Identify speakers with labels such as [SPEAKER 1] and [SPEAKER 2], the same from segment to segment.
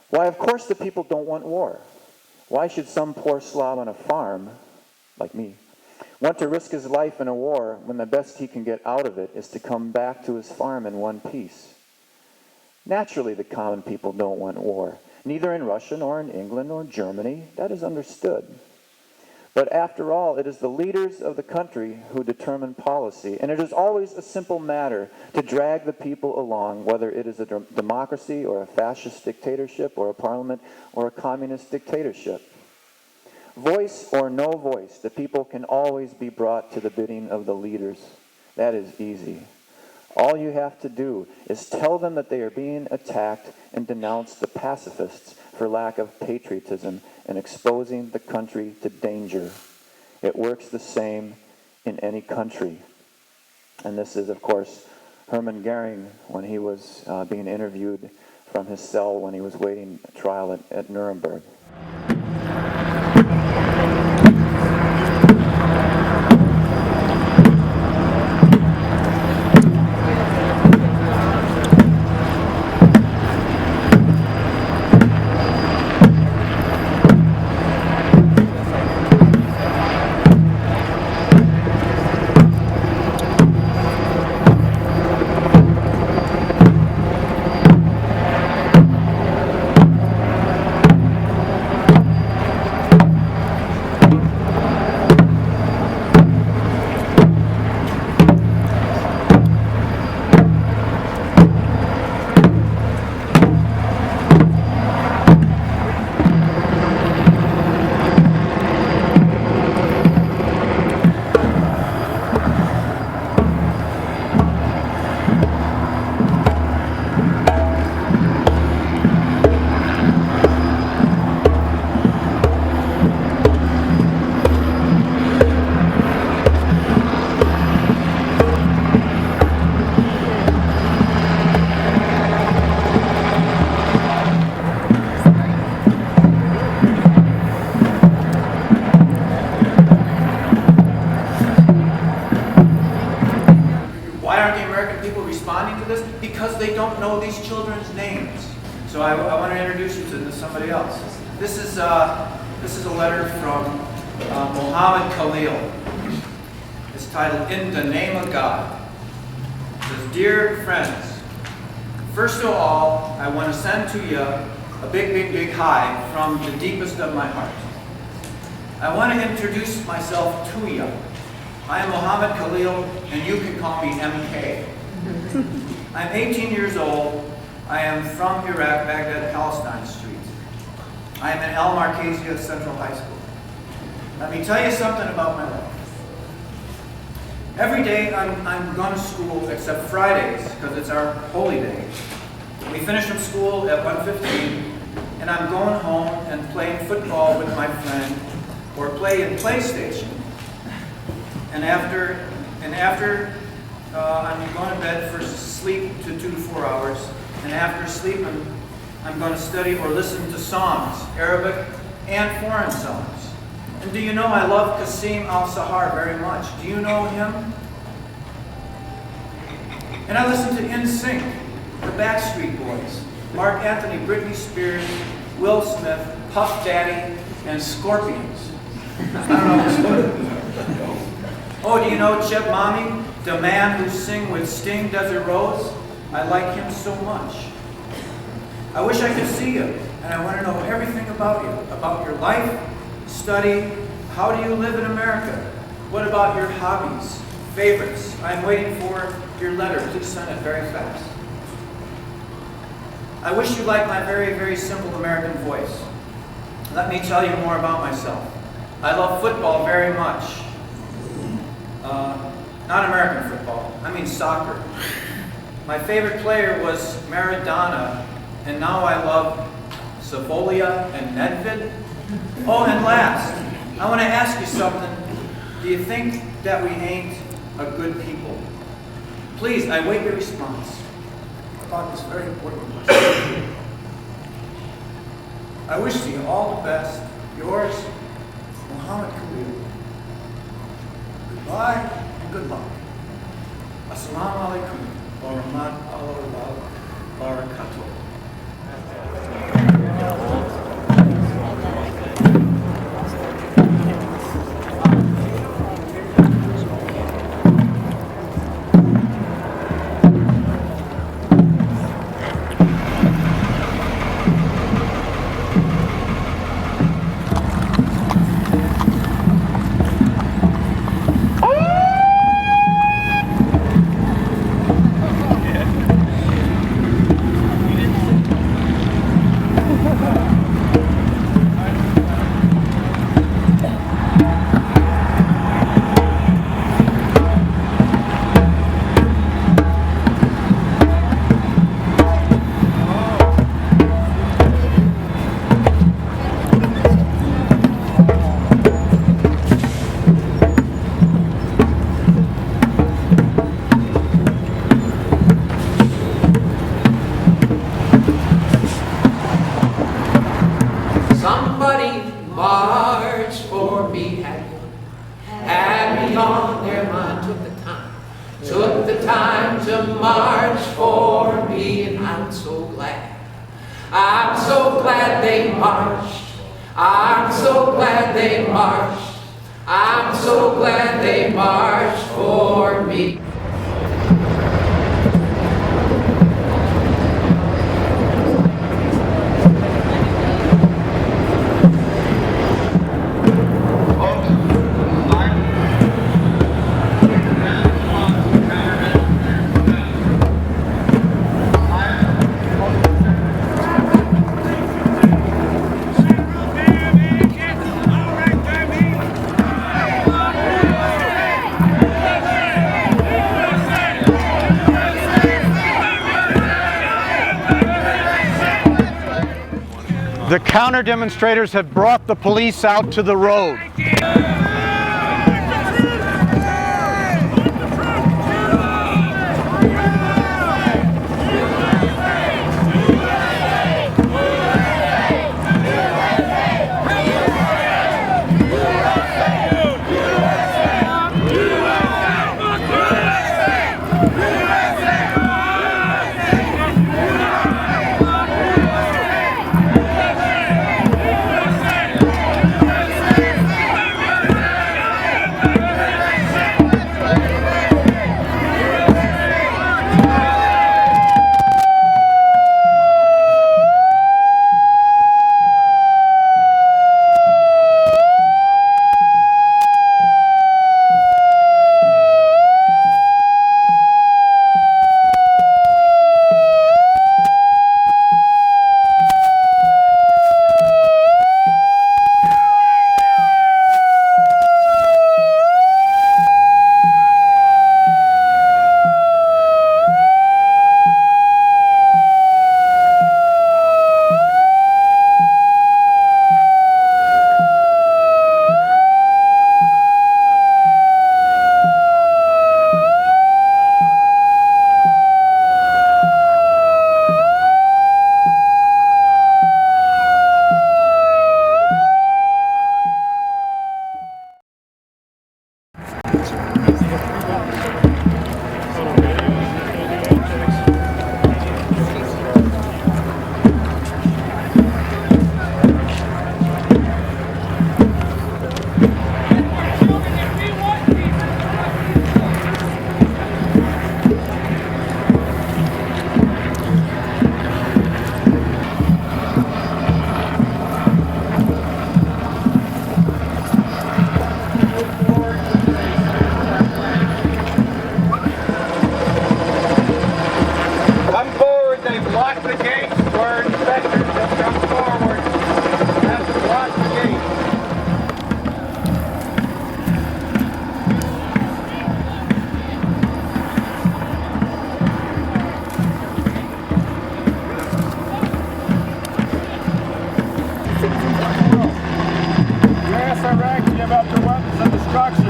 [SPEAKER 1] Why, of course the people don't want war. Why should some poor slob on a farm, like me, want to risk his life in a war when the best he can get out of it is to come back to his farm in one piece? Naturally, the common people don't want war, neither in Russia nor in England nor Germany. That is understood. But after all, it is the leaders of the country who determine policy, and it is always a simple matter to drag the people along, whether it is a democracy or a fascist dictatorship or a parliament or a communist dictatorship. Voice or no voice, the people can always be brought to the bidding of the leaders. That is easy. All you have to do is tell them that they are being attacked and denounce the pacifists for lack of patriotism and exposing the country to danger. It works the same in any country. And this is, of course, Hermann Goering when he was being interviewed from his cell when he was waiting trial at Nuremberg.
[SPEAKER 2] Because they don't know these children's names. So I want to introduce you to somebody else. This is a letter from Mohammed Khalil. It's titled, "In the Name of God." It says, "Dear friends, first of all, I want to send to you a big hi from the deepest of my heart. I want to introduce myself to you. I am Mohammed Khalil, and you can call me MK. I'm 18 years old. I am from Iraq, Baghdad, Palestine Street. I am at Al Markazia Central High School. Let me tell you something about my life. Every day I'm going to school except Fridays, because it's our holy day. We finish from school at 1:15, and I'm going home and playing football with my friend, or playing PlayStation. And after I'm going to bed for sleep to 2 to 4 hours, and after sleep I'm going to study or listen to songs, Arabic and foreign songs. And do you know I love Qasim Al-Sahar very much? Do you know him? And I listen to NSYNC, the Backstreet Boys, Mark Anthony, Britney Spears, Will Smith, Puff Daddy, and Scorpions. I don't know who's Oh, do you know Cheb Mami, the man who sang with Sting, Desert Rose? I like him so much. I wish I could see you, and I want to know everything about you, about your life, study, how do you live in America? What about your hobbies, favorites? I'm waiting for your letter. Please send it very fast. I wish you liked my very, very simple American voice. Let me tell you more about myself. I love football very much. Not American football, I mean soccer. My favorite player was Maradona, and now I love Savolia and Nedved. Oh, and last, I want to ask you something. Do you think that we ain't a good people? Please, I wait your response. I thought this very important question. I wish you all the best. Yours, Mohammed Khalil. Goodbye and good luck. Assalamu alaikum wa rahmatullahi wa barakatuh.
[SPEAKER 3] Everybody marched for me, had me on their mind, took the time to march for me, and I'm so glad they marched. I'm so glad they marched. I'm so glad they marched for me.
[SPEAKER 4] The counter-demonstrators have brought the police out to the road.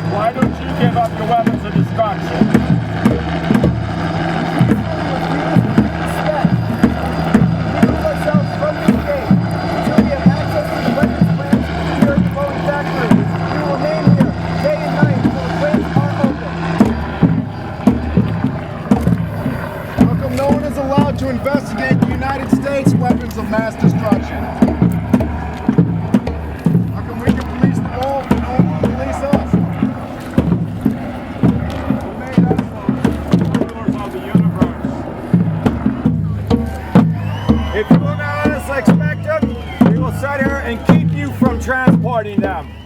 [SPEAKER 5] Why don't you give up your weapons of destruction? Remove ourselves from this gate until we have access to the weapons plants here at the Boeing factory. We will remain here day and night until the plants are open. How come no one is allowed to investigate the United States weapons of mass destruction? How come we can police the world and no one will police us? If you will not let us expect them, we will sit here and keep you from transporting them.